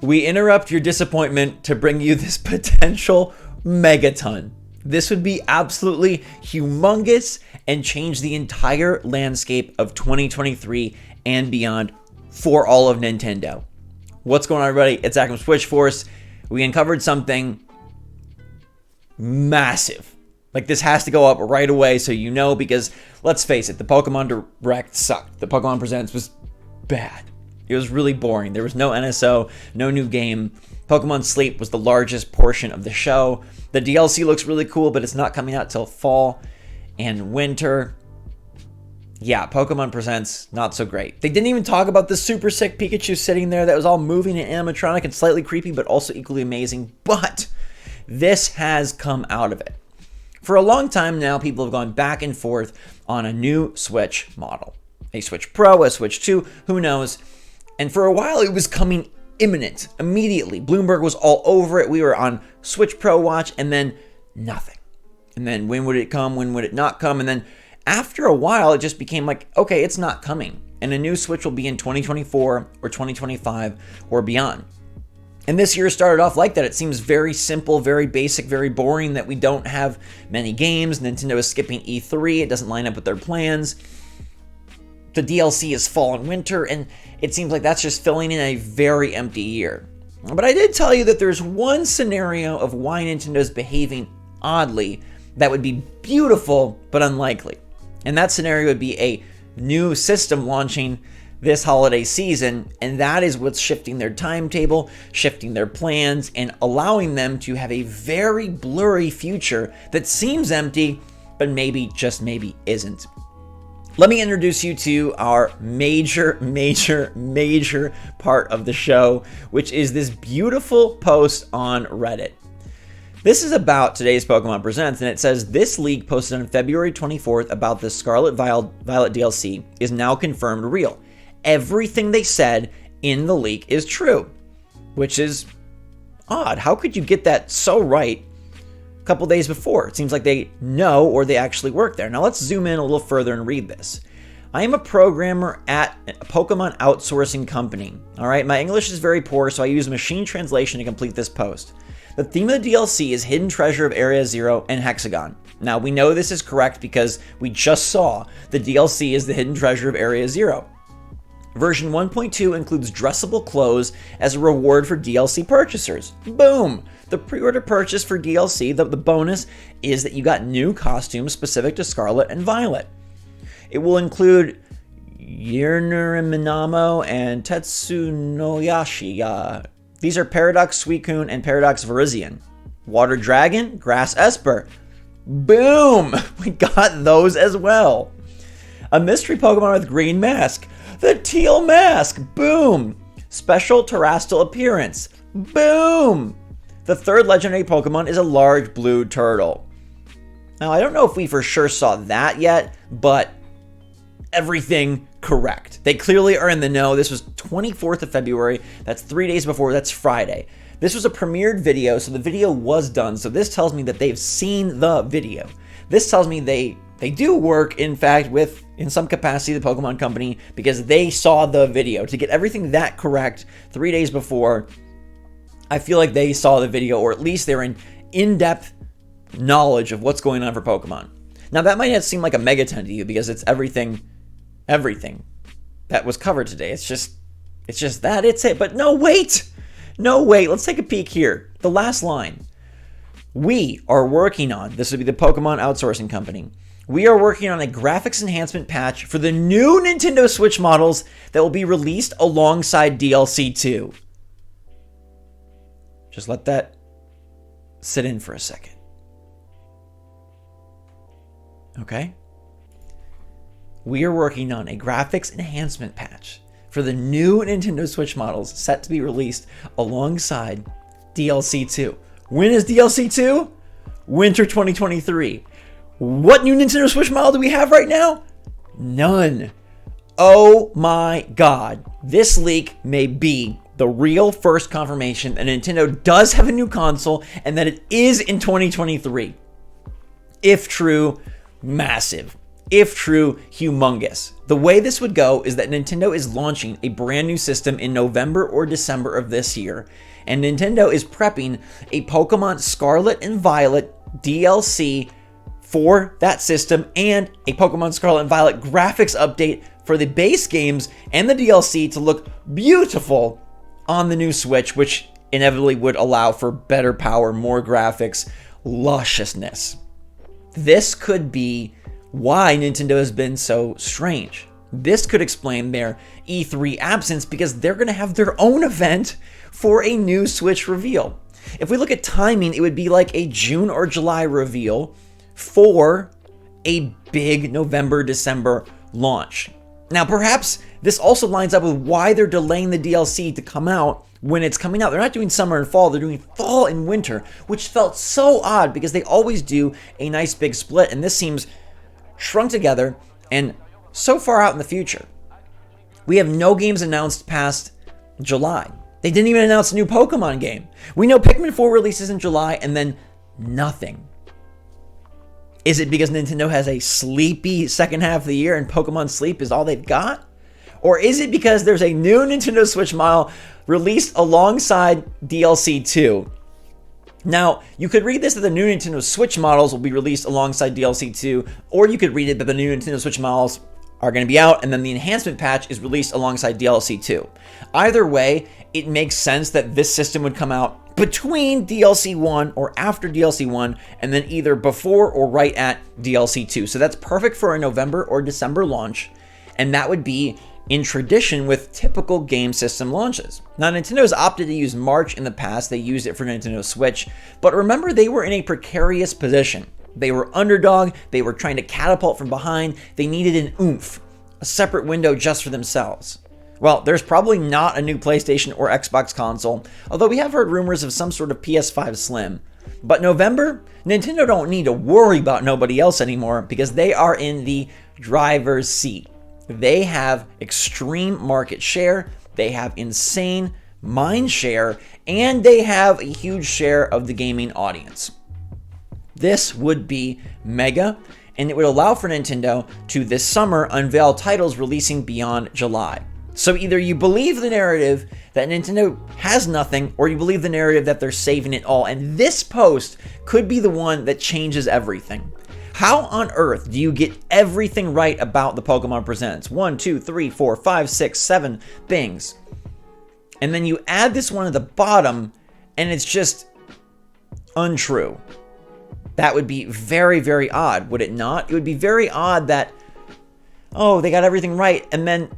We interrupt your disappointment to bring you this potential megaton. This would be absolutely humongous and change the entire landscape of 2023 and beyond for all of Nintendo. What's going on, everybody? It's Zach from Switchforce. We uncovered something massive. Like, this has to go up right away so you know, because let's face it, the Pokemon Direct sucked. The Pokemon Presents was bad. It was really boring. There was no NSO, no new game. Pokemon Sleep was the largest portion of the show. The DLC looks really cool, but it's not coming out till fall and winter. Yeah, Pokemon Presents, not so great. They didn't even talk about the super sick Pikachu sitting there that was all moving and animatronic and slightly creepy, but also equally amazing. But this has come out of it. For a long time now, people have gone back and forth on a new Switch model. A Switch Pro, a Switch 2, who knows? And for a while, it was coming imminent, immediately. Bloomberg was all over it. We were on Switch Pro watch, and then nothing. And then when would it come? When would it not come? And then after a while, it just became like, okay, it's not coming. And a new Switch will be in 2024 or 2025 or beyond. And this year started off like that. It seems very simple, very basic, very boring that we don't have many games. Nintendo is skipping E3. It doesn't line up with their plans. The DLC is fall and winter, and it seems like that's just filling in a very empty year. But I did tell you that there's one scenario of why Nintendo's behaving oddly that would be beautiful but unlikely. And that scenario would be a new system launching this holiday season, and that is what's shifting their timetable, shifting their plans, and allowing them to have a very blurry future that seems empty, but maybe, just maybe, isn't. Let me introduce you to our major part of the show, which is this beautiful post on Reddit. This is about today's Pokemon Presents, and it says, this leak posted on February 24th about the Scarlet Violet DLC is now confirmed real. Everything they said in the leak is true, which is odd. How could you get that so right a couple days before? It seems like they know, or they actually work there. Now let's zoom in a little further and read this. I am a programmer at a Pokemon outsourcing company. All right, my English is very poor, so I use machine translation to complete this post. The theme of the DLC is Hidden Treasure of Area Zero and Hexagon. Now we know this is correct because we just saw the DLC is the Hidden Treasure of Area Zero. Version 1.2 includes dressable clothes as a reward for DLC purchasers. Boom! The pre-order purchase for DLC, the bonus, is that you got new costumes specific to Scarlet and Violet. It will include Yrnir and Minamo and Tetsunoyashi. These are Paradox Suicune and Paradox Virizion. Water Dragon, Grass Esper. Boom! We got those as well. A mystery Pokemon with green mask. The Teal Mask. Boom! Special Terrestrial appearance. Boom! The third legendary Pokemon is a large blue turtle. Now, I don't know if we for sure saw that yet, but everything correct. They clearly are in the know. This was 24th of February. That's 3 days before. That's Friday. This was a premiered video, so the video was done. So this tells me that they've seen the video. This tells me they do work, in fact, with, in some capacity, the Pokemon Company, because they saw the video. To get everything that correct 3 days before, I feel like they saw the video, or at least they're in-depth knowledge of what's going on for Pokemon. Now, that might not seem like a megaton to you because it's everything that was covered today. It's just that, it's it. But no, wait. Let's take a peek here. The last line. We are working on, this would be the Pokemon outsourcing company. We are working on a graphics enhancement patch for the new Nintendo Switch models that will be released alongside DLC 2. Just let that sit in for a second. Okay? We are working on a graphics enhancement patch for the new Nintendo Switch models set to be released alongside DLC 2. When is DLC 2? Winter 2023. What new Nintendo Switch model do we have right now? None. Oh my God. This leak may be the real first confirmation that Nintendo does have a new console and that it is in 2023. If true, massive. if true, humongous. The way this would go is that Nintendo is launching a brand new system in November or December of this year, and Nintendo is prepping a Pokemon Scarlet and Violet DLC for that system and a Pokemon Scarlet and Violet graphics update for the base games and the DLC to look beautiful on the new Switch, which inevitably would allow for better power, more graphics, lusciousness. This could be why Nintendo has been so strange. This could explain their E3 absence because they're going to have their own event for a new Switch reveal. If we look at timing, it would be like a June or July reveal for a big November, December launch. Now, perhaps this also lines up with why they're delaying the DLC to come out when it's coming out. They're not doing summer and fall, they're doing fall and winter, which felt so odd because they always do a nice big split, and this seems shrunk together and so far out in the future. We have no games announced past July. They didn't even announce a new Pokemon game. We know Pikmin 4 releases in July and then nothing. Is it because Nintendo has a sleepy second half of the year and Pokemon Sleep is all they've got? Or is it because there's a new Nintendo Switch model released alongside DLC 2? Now, you could read this that the new Nintendo Switch models will be released alongside DLC 2, or you could read it that the new Nintendo Switch models are going to be out and then the enhancement patch is released alongside DLC 2. Either way, it makes sense that this system would come out between DLC 1 or after DLC 1 and then either before or right at DLC 2. So that's perfect for a November or December launch, and that would be in tradition with typical game system launches. Now, Nintendo's opted to use March in the past. They used it for Nintendo Switch, but remember they were in a precarious position. They were underdog, they were trying to catapult from behind, they needed an oomph, a separate window just for themselves. Well, there's probably not a new PlayStation or Xbox console, although we have heard rumors of some sort of PS5 Slim. But November, Nintendo don't need to worry about nobody else anymore because they are in the driver's seat. They have extreme market share, they have insane mind share, and they have a huge share of the gaming audience. This would be mega, and it would allow for Nintendo to this summer unveil titles releasing beyond July. So either you believe the narrative that Nintendo has nothing, or you believe the narrative that they're saving it all, and this post could be the one that changes everything. How on earth do you get everything right about the Pokemon Presents? 1, 2, 3, 4, 5, 6, 7 things. And then you add this one at the bottom, and it's just untrue. That would be very, very odd, would it not? It would be very odd that, oh, they got everything right, and then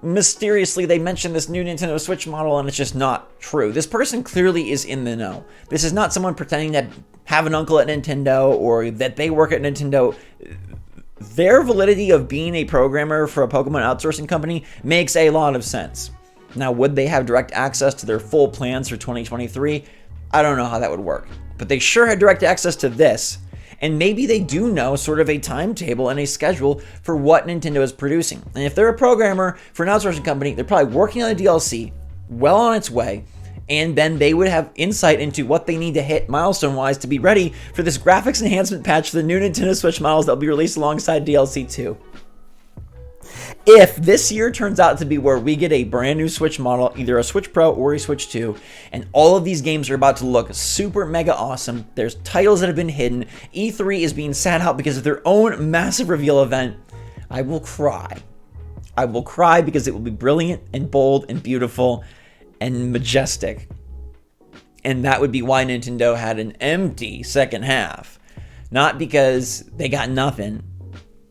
mysteriously they mentioned this new Nintendo Switch model and it's just not true. This person clearly is in the know. This is not someone pretending to have an uncle at Nintendo or that they work at Nintendo. Their validity of being a programmer for a Pokemon outsourcing company makes a lot of sense. Now, would they have direct access to their full plans for 2023? I don't know how that would work, but they sure had direct access to this. And maybe they do know sort of a timetable and a schedule for what Nintendo is producing. And if they're a programmer for an outsourcing company, they're probably working on a DLC well on its way, and then they would have insight into what they need to hit milestone-wise to be ready for this graphics enhancement patch for the new Nintendo Switch models that will be released alongside DLC 2. If this year turns out to be where we get a brand new Switch model, either a Switch Pro or a Switch 2, and all of these games are about to look super mega awesome, there's titles that have been hidden, E3 is being sat out because of their own massive reveal event, I will cry. I will cry because it will be brilliant and bold and beautiful and majestic. And that would be why Nintendo had an empty second half. Not because they got nothing,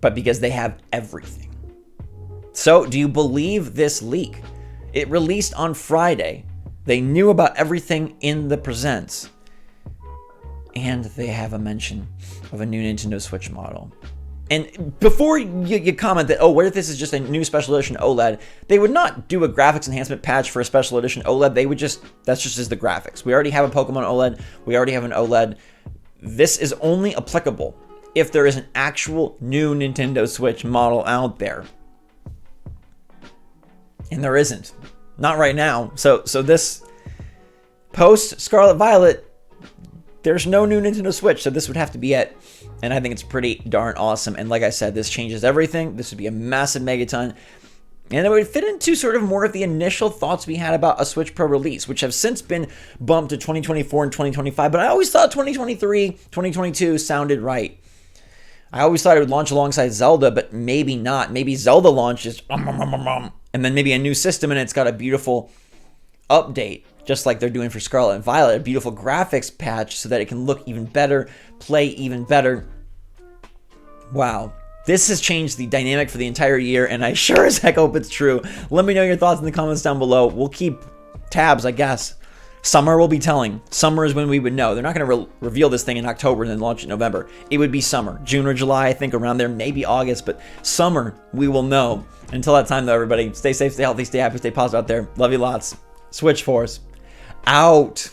but because they have everything. So, do you believe this leak? It released on Friday. They knew about everything in the Presents. And they have a mention of a new Nintendo Switch model. And before you comment that, oh, what if this is just a new special edition OLED? They would not do a graphics enhancement patch for a special edition OLED. They would that's just the graphics. We already have a Pokemon OLED. We already have an OLED. This is only applicable if there is an actual new Nintendo Switch model out there. And there isn't. Not right now. So this post Scarlet Violet there's no new Nintendo Switch, so this would have to be it. And I think it's pretty darn awesome. And like I said, this changes everything. This would be a massive Megaton. And it would fit into sort of more of the initial thoughts we had about a Switch Pro release, which have since been bumped to 2024 and 2025. But I always thought 2023, 2022 sounded right. I always thought it would launch alongside Zelda, but maybe not. Maybe Zelda launches, and then maybe a new system, and it's got a beautiful update, just like they're doing for Scarlet and Violet, a beautiful graphics patch so that it can look even better, play even better. Wow. This has changed the dynamic for the entire year, and I sure as heck hope it's true. Let me know your thoughts in the comments down below. We'll keep tabs, I guess. Summer will be telling. Summer is when we would know. They're not going to reveal this thing in October and then launch it in November. It would be summer. June or July, I think, around there. Maybe August, but summer, we will know. Until that time, though, everybody, stay safe, stay healthy, stay happy, stay positive out there. Love you lots. Switch Force. Out.